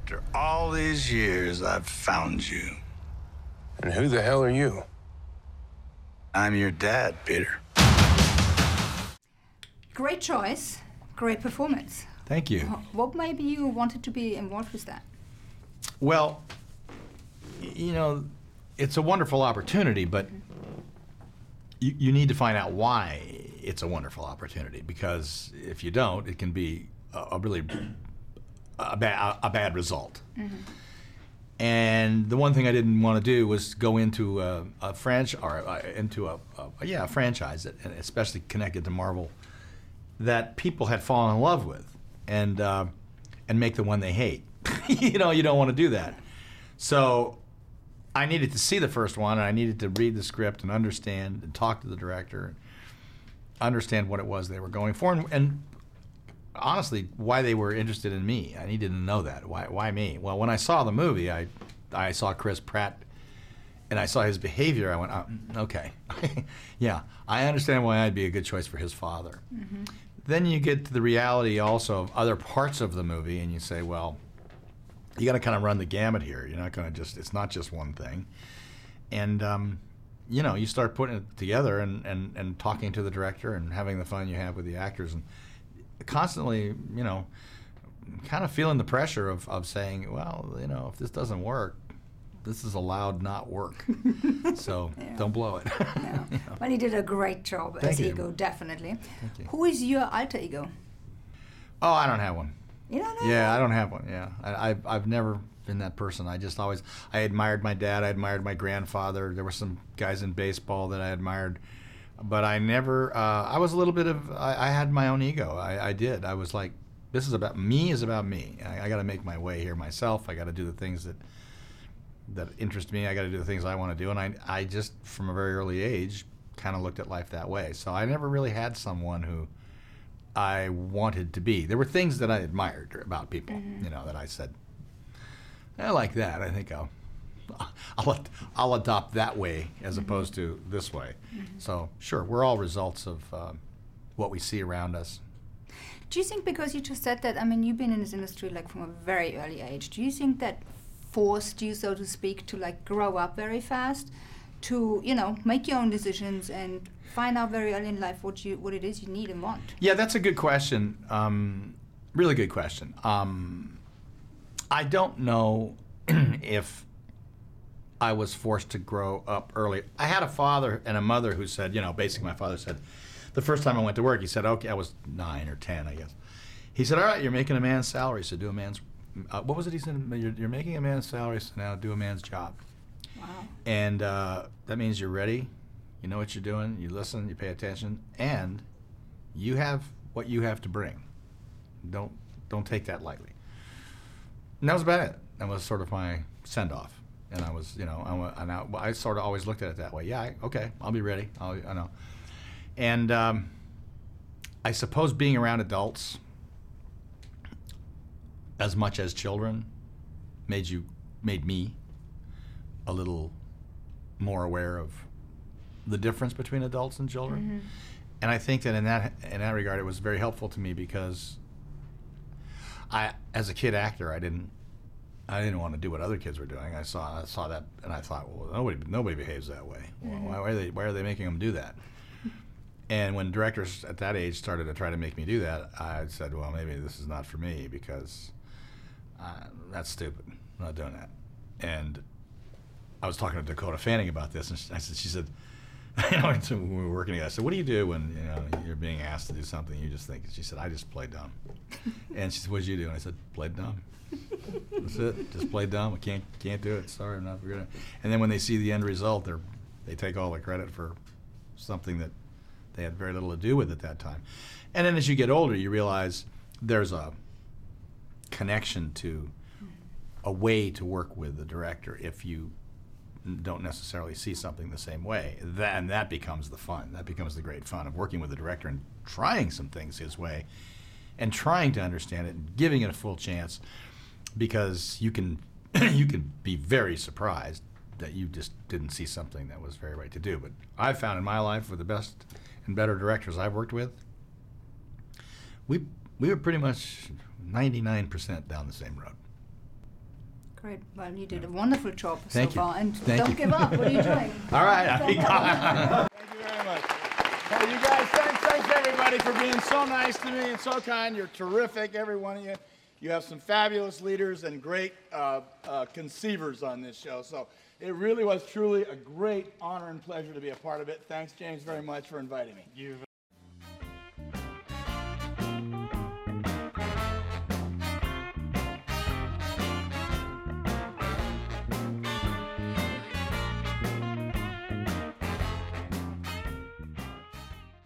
After all these years, I've found you. And who the hell are you? I'm your dad, Peter. Great choice, great performance. Thank you. What maybe you wanted to be involved with that? Well, you know, it's a wonderful opportunity, but you need to find out why it's a wonderful opportunity, because if you don't, it can be a really bad result. Mm-hmm. And the one thing I didn't want to do was go into a franchise, franchise, especially connected to Marvel, that people had fallen in love with, and make the one they hate. You know, you don't want to do that. So I needed to see the first one, and I needed to read the script and understand and talk to the director, and understand what it was they were going for, and honestly, why they were interested in me. I needed to know that. Why me? Well, when I saw the movie, I saw Chris Pratt, and I saw his behavior. I went, oh, okay, yeah, I understand why I'd be a good choice for his father. Mm-hmm. Then you get to the reality also of other parts of the movie, and you say, well, you got to kind of run the gamut here. You're not going to it's not just one thing. And, you know, you start putting it together and talking to the director and having the fun you have with the actors, and constantly, you know, kind of feeling the pressure of saying, well, you know, if this doesn't work, this is allowed not work. So yeah. Don't blow it. Yeah. You know. Well, he did a great job as Ego, definitely. Thank you. Who is your alter ego? Oh, I don't have one. You don't have Yeah, one? I don't have one, yeah. I've never been that person. I just always, I admired my dad, I admired my grandfather. There were some guys in baseball that I admired. But I never, I was a little bit of, I had my own ego. I did. I was like, this is about me, I got to make my way here myself. I got to do the things that interest me. I got to do the things I want to do. And I just, from a very early age, kind of looked at life that way. So I never really had someone who I wanted to be. There were things that I admired about people, mm-hmm. you know, that I said, I like that. I think I'll adopt that way as mm-hmm. opposed to this way. Mm-hmm. So sure, we're all results of what we see around us. Do you think, because you just said that, I mean, you've been in this industry like from a very early age, do you think that forced you, so to speak, to like grow up very fast, to, you know, make your own decisions and find out very early in life what it is you need and want? Yeah, that's a good question. Really good question. I don't know if I was forced to grow up early. I had a father and a mother who said, you know, basically my father said, the first time I went to work, he said, okay, I was 9 or 10, I guess. He said, all right, you're making a man's salary, so do a man's, what was it he said? You're making a man's salary, so now do a man's job. Wow. And that means you're ready, you know what you're doing, you listen, you pay attention, and you have what you have to bring. Don't take that lightly. And that was about it. That was sort of my send-off. And I was, you know, I sort of always looked at it that way. Yeah, okay, I'll be ready. I know. And I suppose being around adults as much as children made me a little more aware of the difference between adults and children. Mm-hmm. And I think that in that regard, it was very helpful to me, because as a kid actor, I didn't want to do what other kids were doing. I saw that, and I thought, well, nobody behaves that way. Mm-hmm. Why are they making them do that? And when directors at that age started to try to make me do that, I said, well, maybe this is not for me, because that's stupid. I'm not doing that. And I was talking to Dakota Fanning about this, and she said, you know, when we were working together, I said, what do you do when, you know, you're being asked to do something you just think? She said, I just play dumb. And she said, what did you do? And I said, play dumb. That's it. Just play dumb. I can't do it. Sorry, I'm not good at it. And then when they see the end result, they take all the credit for something that they had very little to do with at that time. And then as you get older, you realize there's a connection to a way to work with the director if you don't necessarily see something the same way. And that becomes the fun. That becomes the great fun of working with the director and trying some things his way and trying to understand it and giving it a full chance, because you can be very surprised that you just didn't see something that was very right to do. But I've found in my life, with the best and better directors I've worked with, we were pretty much 99% down the same road. Great. Well, you did a wonderful job Thank so you. far. And Thank don't you. give up. What are you doing? All right. Thank you very much. Hey, you guys, thanks everybody for being so nice to me and so kind. You're terrific, every one of you. You have some fabulous leaders and great conceivers on this show. So it really was truly a great honor and pleasure to be a part of it. Thanks, James, very much for inviting me.